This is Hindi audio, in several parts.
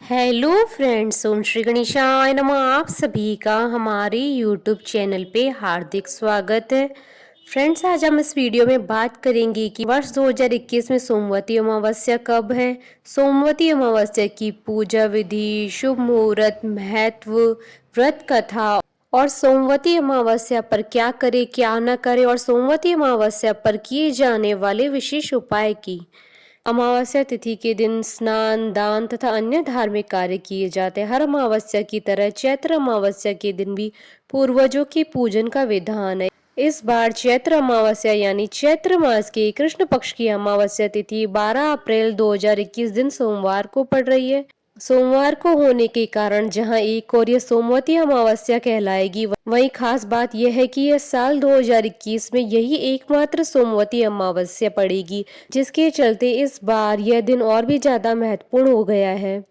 हेलो फ्रेंड्स, ओम श्री गणेशाय नमः। आप सभी का हमारे यूट्यूब चैनल पे हार्दिक स्वागत है। फ्रेंड्स, आज हम इस वीडियो में बात करेंगे कि वर्ष 2021 में सोमवती अमावस्या कब है, सोमवती अमावस्या की पूजा विधि, शुभ मुहूर्त, महत्व, व्रत कथा और सोमवती अमावस्या पर क्या करें क्या न करें और सोमवती अमावस्या पर किए जाने वाले विशेष उपाय की। अमावस्या तिथि के दिन स्नान, दान तथा अन्य धार्मिक कार्य किए जाते हैं। हर अमावस्या की तरह चैत्र अमावस्या के दिन भी पूर्वजों की पूजन का विधान है। इस बार चैत्र अमावस्या यानी चैत्र मास की कृष्ण पक्ष की अमावस्या तिथि 12 अप्रैल 2021 दिन सोमवार को पड़ रही है। सोमवार को होने के कारण जहां एक और यह सोमवती अमावस्या कहलाएगी, वहीं खास बात यह है कि यह साल 2021 में यही एकमात्र सोमवती अमावस्या पड़ेगी, जिसके चलते इस बार यह दिन और भी ज्यादा महत्वपूर्ण हो गया है।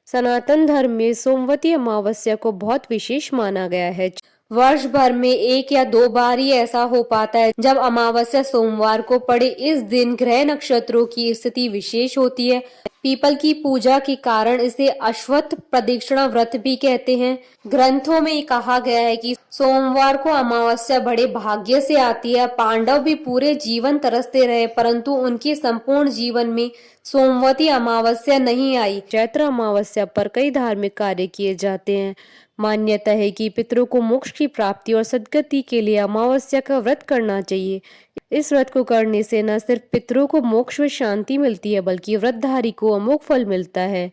सनातन धर्म में सोमवती अमावस्या को बहुत विशेष माना गया है। वर्ष भर में एक या दो बार ही ऐसा हो पाता है जब अमावस्या सोमवार को पड़े। इस दिन ग्रह नक्षत्रों की स्थिति विशेष होती है। पीपल की पूजा के कारण इसे अश्वत्थ प्रदक्षिणा व्रत भी कहते हैं। ग्रंथों में कहा गया है कि सोमवार को अमावस्या बड़े भाग्य से आती है। पांडव भी पूरे जीवन तरसते रहे, परंतु उनके संपूर्ण जीवन में सोमवती अमावस्या नहीं आई। चैत्र अमावस्या पर कई धार्मिक कार्य किए जाते हैं। मान्यता है कि पितरों को मोक्ष की प्राप्ति और सद्गति के लिए अमावस्या का व्रत करना चाहिए। इस व्रत को करने से न सिर्फ पितरों को मोक्ष व शांति मिलती है, बल्कि व्रतधारी को अमोघ फल मिलता है।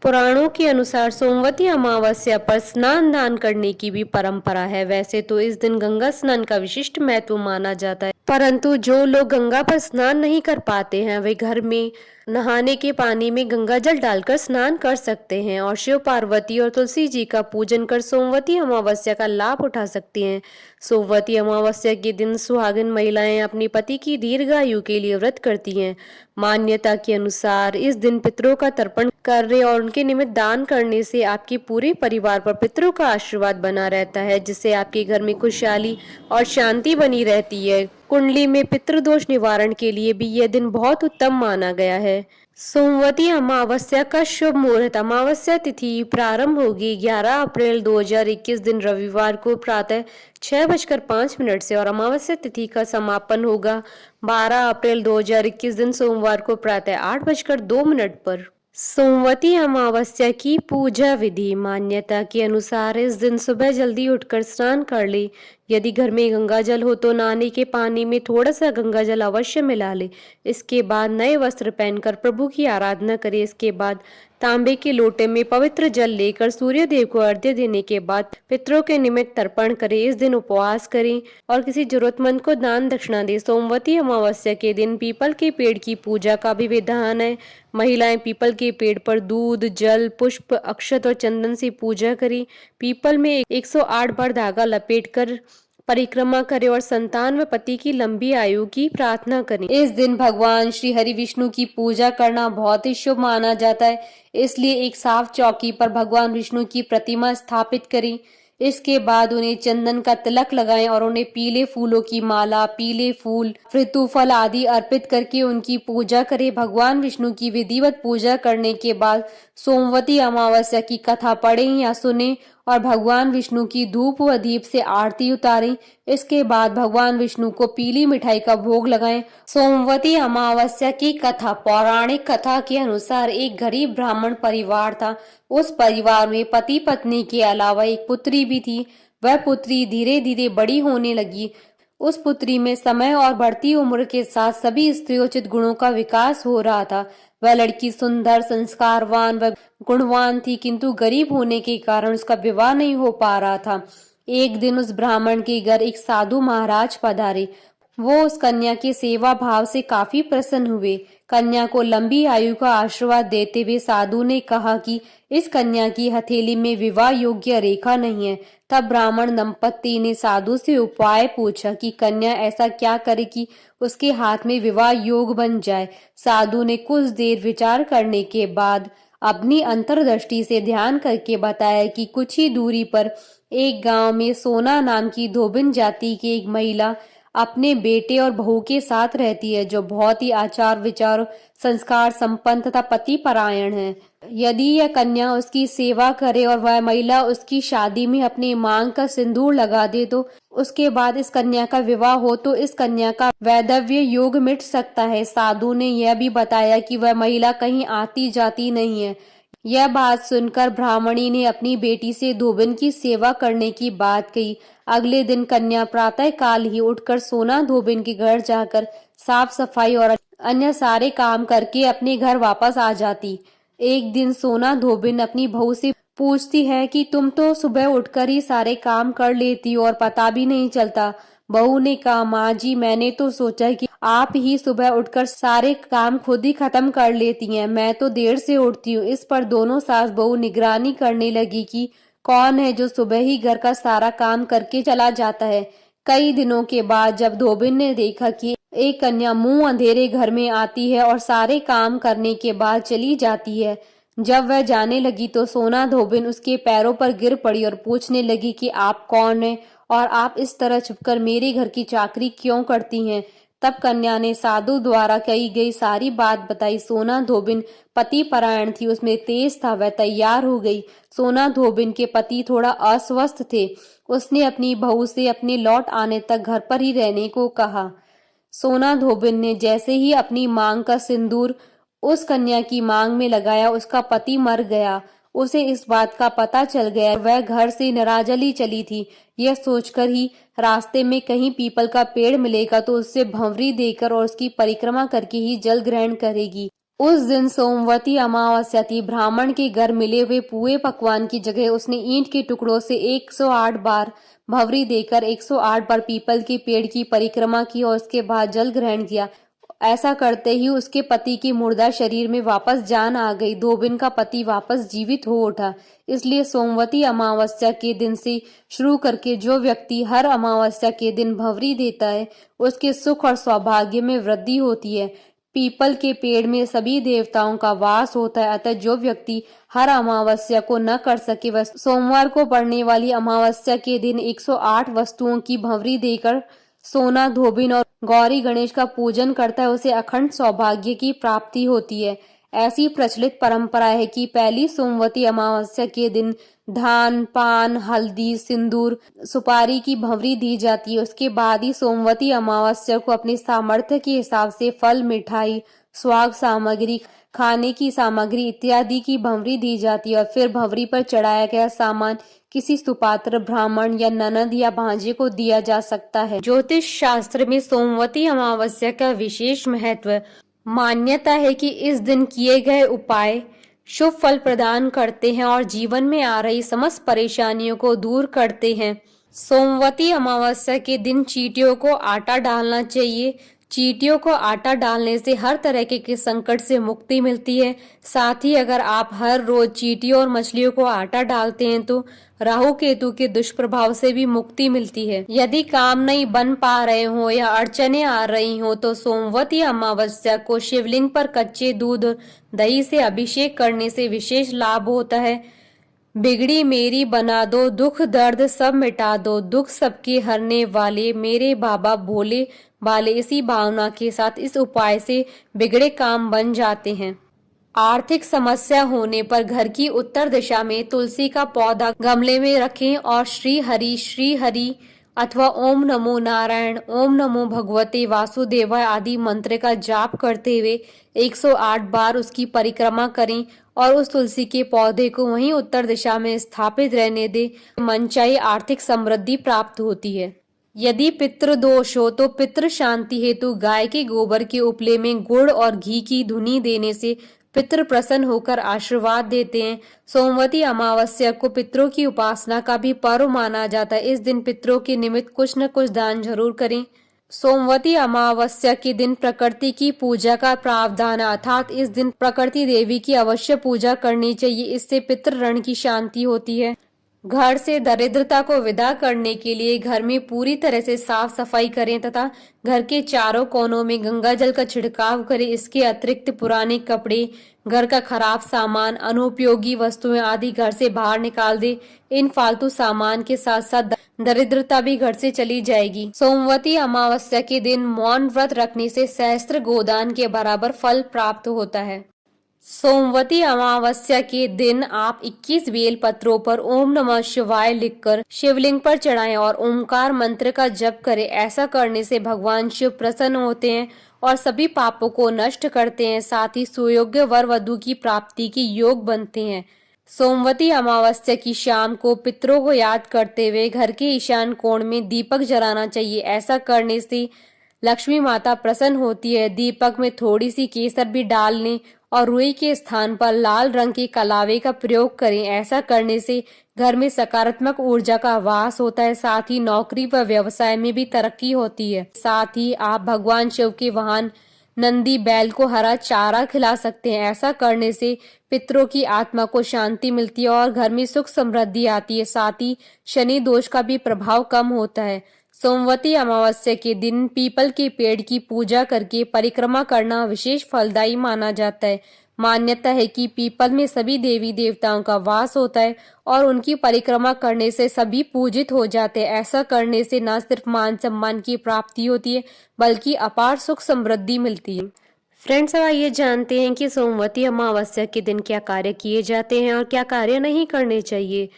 पुराणों के अनुसार सोमवती अमावस्या पर स्नान दान करने की भी परंपरा है। वैसे तो इस दिन गंगा स्नान का विशिष्ट महत्व माना जाता है, परंतु जो लोग गंगा पर स्नान नहीं कर पाते हैं, वे घर में नहाने के पानी में गंगा जल डालकर स्नान कर सकते हैं और शिव पार्वती और तुलसी जी का पूजन कर सोमवती अमावस्या का लाभ उठा सकते हैं। सोमवती अमावस्या के दिन सुहागिन महिलाएं अपने पति की दीर्घायु के लिए व्रत करती हैं। मान्यता के अनुसार इस दिन पितरों का तर्पण करने और उनके निमित्त दान करने से आपके पूरे परिवार पर पितरों का आशीर्वाद बना रहता है, जिससे आपके घर में खुशहाली और शांति बनी रहती है। कुंडली में पितृदोष निवारण के लिए भी यह दिन बहुत उत्तम माना गया है। सोमवती अमावस्या का शुभ मुहूर्त। अमावस्या तिथि प्रारंभ होगी 11 अप्रैल 2021 दिन रविवार को प्रातः 6:05 से और अमावस्या तिथि का समापन होगा 12 अप्रैल 2021 दिन सोमवार को प्रातः 8:02 पर। सोमवती अमावस्या की पूजा विधि। मान्यता के अनुसार इस दिन सुबह जल्दी उठकर स्नान कर ले। यदि घर में गंगा जल हो तो नहाने के पानी में थोड़ा सा गंगा जल अवश्य मिला ले। इसके बाद नए वस्त्र पहनकर प्रभु की आराधना करें। इसके बाद तांबे के लोटे में पवित्र जल लेकर सूर्य देव को अर्घ्य देने के बाद पितरों के निमित्त तर्पण करें। इस दिन उपवास करें और किसी जरूरतमंद को दान दक्षिणा दें। सोमवती अमावस्या के दिन पीपल के पेड़ की पूजा का भी विधान है। महिलाएं पीपल के पेड़ पर दूध, जल, पुष्प, अक्षत और चंदन से पूजा करें। पीपल में 108 बार धागा लपेटकर परिक्रमा करें और संतान व पति की लंबी आयु की प्रार्थना करें। इस दिन भगवान श्री हरि विष्णु की पूजा करना बहुत ही शुभ माना जाता है, इसलिए एक साफ चौकी पर भगवान विष्णु की प्रतिमा स्थापित करें। इसके बाद उन्हें चंदन का तिलक लगाएं और उन्हें पीले फूलों की माला, पीले फूल, ऋतुफल आदि अर्पित करके उनकी पूजा करें। भगवान विष्णु की विधिवत पूजा करने के बाद सोमवती अमावस्या की कथा पढ़ें या सुनें और भगवान विष्णु की धूप व दीप से आरती उतारें। इसके बाद भगवान विष्णु को पीली मिठाई का भोग लगाएं। सोमवती अमावस्या की कथा। पौराणिक कथा के अनुसार एक गरीब ब्राह्मण परिवार था। उस परिवार में पति पत्नी के अलावा एक पुत्री भी थी। वह पुत्री धीरे धीरे बड़ी होने लगी। उस पुत्री में समय और बढ़ती उम्र के साथ सभी स्त्रियोचित गुणों का विकास हो रहा था। वह लड़की सुंदर, संस्कारवान व गुणवान थी, किंतु गरीब होने के कारण उसका विवाह नहीं हो पा रहा था। एक दिन उस ब्राह्मण के घर एक साधु महाराज पधारे। वो उस कन्या के सेवा भाव से काफी प्रसन्न हुए। कन्या को लंबी आयु का आशीर्वाद देते हुए साधु ने कहा कि इस कन्या की हथेली में विवाह योग्य रेखा नहीं है। तब ब्राह्मण दंपत्ति ने साधु से उपाय पूछा कि कन्या ऐसा क्या करे कि उसके हाथ में विवाह योग बन जाए। साधु ने कुछ देर विचार करने के बाद अपनी अंतर्दृष्टि से ध्यान करके बताया कि कुछ ही दूरी पर एक गांव में सोना नाम की धोबिन जाति की एक महिला अपने बेटे और बहू के साथ रहती है, जो बहुत ही आचार विचार, संस्कार संपन्न तथा पति परायण है। यदि यह कन्या उसकी सेवा करे और वह महिला उसकी शादी में अपनी मांग का सिंदूर लगा दे तो उसके बाद इस कन्या का विवाह हो तो इस कन्या का वैधव्य योग मिट सकता है। साधु ने यह भी बताया कि वह महिला कहीं आती जाती नहीं है। यह बात सुनकर ब्राह्मणी ने अपनी बेटी से धोबिन की सेवा करने की बात कही। अगले दिन कन्या प्रातः काल ही उठकर सोना धोबिन के घर जाकर साफ सफाई और अन्य सारे काम करके अपने घर वापस आ जाती। एक दिन सोना धोबिन अपनी बहू से पूछती है कि तुम तो सुबह उठकर ही सारे काम कर लेती हो और पता भी नहीं चलता। बहू ने कहा, माँ जी, मैंने तो सोचा कि आप ही सुबह उठकर सारे काम खुद ही खत्म कर लेती हैं, मैं तो देर से उठती हूँ। इस पर दोनों सास बहू निगरानी करने लगी कि कौन है जो सुबह ही घर का सारा काम करके चला जाता है। कई दिनों के बाद जब धोबिन ने देखा कि एक कन्या मुंह अंधेरे घर में आती है और सारे काम करने के बाद चली जाती है, जब वह जाने लगी तो सोना धोबिन उसके पैरों पर गिर पड़ी और पूछने लगी कि आप कौन हैं और आप इस तरह छुपकर मेरे घर की चाकरी क्यों करती हैं। तब कन्या ने साधु द्वारा कही गई सारी बात बताई। सोना धोबिन पति परायण थी, उसमें तेज था, वह तैयार हो गई। सोना धोबिन के पति थोड़ा अस्वस्थ थे। उसने अपनी बहू से अपने लौट आने तक घर पर ही रहने को कहा। सोना धोबिन ने जैसे ही अपनी मांग का सिंदूर उस कन्या की मांग में लगाया, उसका पति मर गया। उसे इस बात का पता चल गया। वह घर से निराजली चली थी। यह सोचकर ही रास्ते में कहीं पीपल का पेड़ मिलेगा तो उससे भंवरी देकर और उसकी परिक्रमा करके ही जल ग्रहण करेगी। उस दिन सोमवती अमावस्या थी। ब्राह्मण के घर मिले हुए पुए पकवान की जगह उसने ईंट के टुकड़ों से 108 बार भंवरी देकर 108 बार पीपल के पेड़ की परिक्रमा की और उसके बाद जल ग्रहण किया। ऐसा करते ही उसके पति की मुर्दा शरीर में वापस जान आ गई। धोबिन का पति वापस जीवित हो उठा। इसलिए सोमवती अमावस्या के दिन से शुरू करके जो व्यक्ति हर अमावस्या के दिन भंवरी देता है उसके सुख और सौभाग्य में वृद्धि होती है। पीपल के पेड़ में सभी देवताओं का वास होता है, अतः जो व्यक्ति हर अमावस्या को न कर सके वह सोमवार को पड़ने वाली अमावस्या के दिन 108 वस्तुओं की भंवरी देकर सोना धोबिन और गौरी गणेश का पूजन करता है, उसे अखंड सौभाग्य की प्राप्ति होती है। ऐसी प्रचलित परंपरा है कि पहली सोमवती अमावस्या के दिन धान, पान, हल्दी, सिंदूर, सुपारी की भंवरी दी जाती है। उसके बाद ही सोमवती अमावस्या को अपने सामर्थ्य के हिसाब से फल, मिठाई, स्वाग सामग्री, खाने की सामग्री इत्यादि की भंवरी दी जाती है और फिर भंवरी पर चढ़ाया गया सामान किसी सुपात्र, ब्राह्मण या ननद या भांजे को दिया जा सकता है। ज्योतिष शास्त्र में सोमवती अमावस्या का विशेष महत्व। मान्यता है कि इस दिन किए गए उपाय शुभ फल प्रदान करते हैं और जीवन में आ रही समस्त परेशानियों को दूर करते हैं। सोमवती अमावस्या के दिन चींटियों को आटा डालना चाहिए। चींटियों को आटा डालने से हर तरह के संकट से मुक्ति मिलती है। साथ ही अगर आप हर रोज चींटियों और मछलियों को आटा डालते हैं तो राहु केतु के दुष्प्रभाव से भी मुक्ति मिलती है। यदि काम नहीं बन पा रहे हो या अड़चने आ रही हो तो सोमवती अमावस्या को शिवलिंग पर कच्चे दूध और दही से अभिषेक करने से विशेष लाभ होता है। बिगड़ी मेरी बना दो, दुख दर्द सब मिटा दो, दुख सबके हरने वाले मेरे बाबा भोले वाले। इसी भावना के साथ इस उपाय से बिगड़े काम बन जाते हैं। आर्थिक समस्या होने पर घर की उत्तर दिशा में तुलसी का पौधा गमले में रखें और श्री हरि अथवा ओम नमो नारायण, ओम नमो भगवते वासुदेवाय आदि मंत्र का जाप करते हुए 108 बार उसकी परिक्रमा करें और उस तुलसी के पौधे को वहीं उत्तर दिशा में स्थापित रहने दें। मनचाही आर्थिक समृद्धि प्राप्त होती है। यदि पितृ दोष हो तो पितृ शांति हेतु गाय के गोबर के उपले में गुड़ और घी की धुनी देने से पितृ प्रसन्न होकर आशीर्वाद देते हैं। सोमवती अमावस्या को पितरों की उपासना का भी पर्व माना जाता है। इस दिन पितरों के निमित्त कुछ न कुछ दान जरूर करें। सोमवती अमावस्या के दिन प्रकृति की पूजा का प्रावधान, अर्थात इस दिन प्रकृति देवी की अवश्य पूजा करनी चाहिए। इससे पितृ ऋण की शांति होती है। घर से दरिद्रता को विदा करने के लिए घर में पूरी तरह से साफ सफाई करें तथा घर के चारों कोनों में गंगा जल का छिड़काव करें। इसके अतिरिक्त पुराने कपड़े, घर का खराब सामान, अनुपयोगी वस्तुएं आदि घर से बाहर निकाल दें। इन फालतू सामान के साथ साथ दरिद्रता भी घर से चली जाएगी। सोमवती अमावस्या के दिन मौन व्रत रखने से सहस्त्र गोदान के बराबर फल प्राप्त होता है। सोमवती अमावस्या के दिन आप 21 बेल पत्रों पर ओम नमः शिवाय लिखकर शिवलिंग पर चढ़ाएं और ओमकार मंत्र का जप करें। ऐसा करने से भगवान शिव प्रसन्न होते हैं और सभी पापों को नष्ट करते हैं। साथ ही सुयोग्य वर वधु की प्राप्ति के योग बनते हैं। सोमवती अमावस्या की शाम को पितरों को याद करते हुए घर के ईशान कोण में दीपक जलाना चाहिए। ऐसा करने से लक्ष्मी माता प्रसन्न होती है। दीपक में थोड़ी सी केसर भी डाल लें और रुई के स्थान पर लाल रंग के कलावे का प्रयोग करें। ऐसा करने से घर में सकारात्मक ऊर्जा का वास होता है। साथ ही नौकरी व व्यवसाय में भी तरक्की होती है। साथ ही आप भगवान शिव के वाहन नंदी बैल को हरा चारा खिला सकते हैं। ऐसा करने से पितरों की आत्मा को शांति मिलती है और घर में सुख समृद्धि आती है। साथ ही शनि दोष का भी प्रभाव कम होता है। सोमवती अमावस्या के दिन पीपल के पेड़ की पूजा करके परिक्रमा करना विशेष फलदायी माना जाता है। मान्यता है कि पीपल में सभी देवी देवताओं का वास होता है और उनकी परिक्रमा करने से सभी पूजित हो जाते हैं। ऐसा करने से न सिर्फ मान सम्मान की प्राप्ति होती है बल्कि अपार सुख समृद्धि मिलती है। फ्रेंड्स, अब आइए जानते हैं कि सोमवती अमावस्या के दिन क्या कार्य किए जाते हैं और क्या कार्य नहीं करने चाहिए।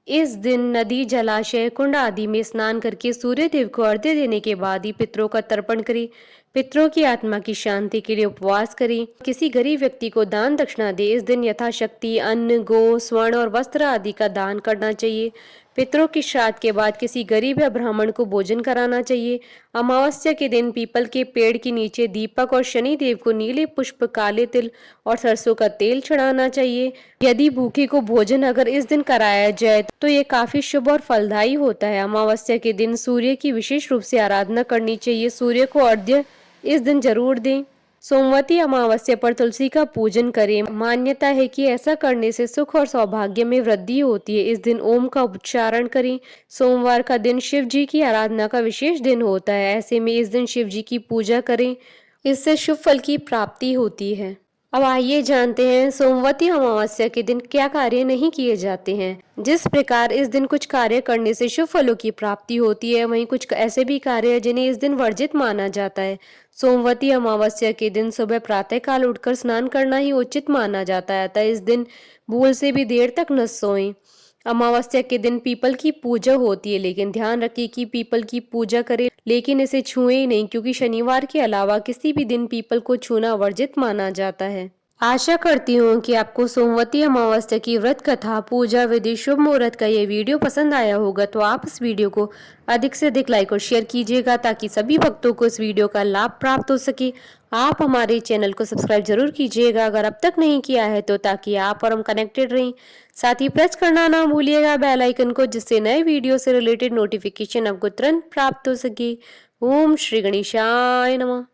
इस दिन नदी, जलाशय, कुंड आदि में स्नान करके सूर्य देव को अर्घ्य देने के बाद ही पितरों का तर्पण करें। पितरों की आत्मा की शांति के लिए उपवास करें। किसी गरीब व्यक्ति को दान दक्षिणा दे। इस दिन यथाशक्ति अन्न, गो, स्वर्ण और वस्त्र आदि का दान करना चाहिए। पितरों की श्राद्ध के बाद किसी गरीब या ब्राह्मण को भोजन कराना चाहिए। अमावस्या के दिन पीपल के पेड़ के नीचे दीपक और शनि देव को नीले पुष्प, काले तिल और सरसों का तेल चढ़ाना चाहिए। यदि भूखे को भोजन अगर इस दिन कराया जाए तो ये काफी शुभ और फलदायी होता है। अमावस्या के दिन सूर्य की विशेष रूप से आराधना करनी चाहिए। सूर्य को अर्घ्य इस दिन जरूर दें। सोमवती अमावस्या पर तुलसी का पूजन करें। मान्यता है कि ऐसा करने से सुख और सौभाग्य में वृद्धि होती है। इस दिन ओम का उच्चारण करें। सोमवार का दिन शिव जी की आराधना का विशेष दिन होता है। ऐसे में इस दिन शिव जी की पूजा करें। इससे शुभ फल की प्राप्ति होती है। अब आइए जानते हैं सोमवती अमावस्या के दिन क्या कार्य नहीं किए जाते हैं। जिस प्रकार इस दिन कुछ कार्य करने से शुभ फलों की प्राप्ति होती है, वहीं कुछ ऐसे भी कार्य हैं जिन्हें इस दिन वर्जित माना जाता है। सोमवती अमावस्या के दिन सुबह प्रातः काल उठकर स्नान करना ही उचित माना जाता है। अतः इस दिन भूल से भी देर तक न सोएं। अमावस्या के दिन पीपल की पूजा होती है, लेकिन ध्यान रखिए कि पीपल की पूजा करें लेकिन इसे छुएं नहीं, क्योंकि शनिवार के अलावा किसी भी दिन पीपल को छूना वर्जित माना जाता है। आशा करती हूँ कि आपको सोमवती अमावस्या की व्रत कथा, पूजा विधि, शुभ मुहूर्त का ये वीडियो पसंद आया होगा, तो आप इस वीडियो को अधिक से अधिक लाइक और शेयर कीजिएगा ताकि सभी भक्तों को इस वीडियो का लाभ प्राप्त हो सके। आप हमारे चैनल को सब्सक्राइब जरूर कीजिएगा अगर अब तक नहीं किया है तो, ताकि आप और हम कनेक्टेड रहें। साथ ही प्रेस करना ना भूलिएगा बेल आइकन को, जिससे नए वीडियो से रिलेटेड नोटिफिकेशन आपको तुरंत प्राप्त हो सके। ओम श्री गणेशाय नमः।